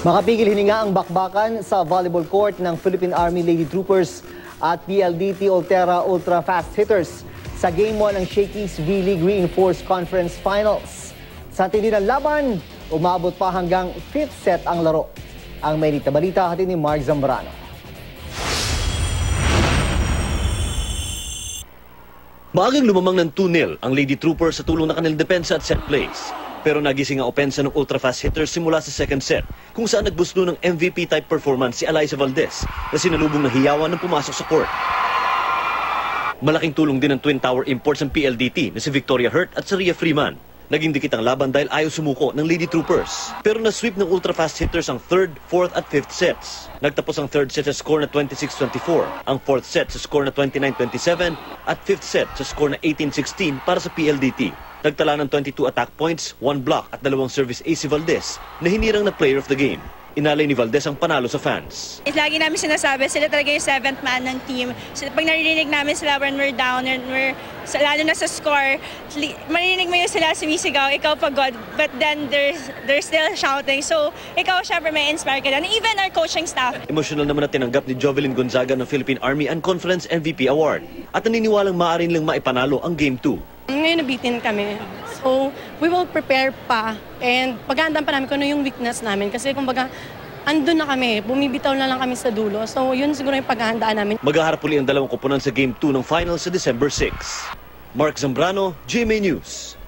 Makapigil hininga ang bakbakan sa volleyball court ng Philippine Army Lady Troopers at PLDT Ultera Ultra Fast Hitters sa Game 1 ng Shakey's V-League Reinforced Conference Finals. Sa tindi ng laban, umabot pa hanggang 5th set ang laro. Ang may balita hatid ni Mark Zambrano. Maagang lumamang ng 2-0 ang Lady Troopers sa tulong ng kanilang depensa at set plays. Pero nagising ang opensa ng ultra-fast hitters simula sa second set, kung saan nagbusto ng MVP-type performance si Eliza Valdez na sinalubong ng hiyawan ng pumasok sa court. Malaking tulong din ng Twin Tower imports ng PLDT na si Victoria Hurt at Saria Freeman. Naging dikit ang laban dahil ayaw sumuko ng Lady Troopers. Pero na-sweep ng ultra-fast hitters ang 3rd, 4th at 5th sets. Nagtapos ang 3rd set sa score na 26-24, ang 4th set sa score na 29-27 at 5th set sa score na 18-16 para sa PLDT. Nagtala ng 22 attack points, 1 block at 2 service ace si Valdez na hinirang na player of the game. Inalay ni Valdez ang panalo sa fans. Lagi namin sinasabi, sila talaga yung 7th man ng team. So, pag naririnig namin sila when we're down and lalo na sa score, marinig mo yung sila sumisigaw, ikaw pagod, but then they're still shouting. So ikaw syempre may inspire ka din. Even our coaching staff. Emotional naman na tinanggap ni Jovelyn Gonzaga ng Philippine Army ang Conference MVP Award at naniniwalang maaari nilang maipanalo ang Game 2. Ngayon nabitin kami. So, we will prepare pa and paghandaan pa namin kung ano yung weakness namin. Kasi kumbaga, andun na kami, bumibitaw na lang kami sa dulo. So, yun siguro yung paghahandaan namin. Maghaharap uli ang dalawang koponan sa Game 2 ng finals sa December 6. Mark Zambrano, GMA News.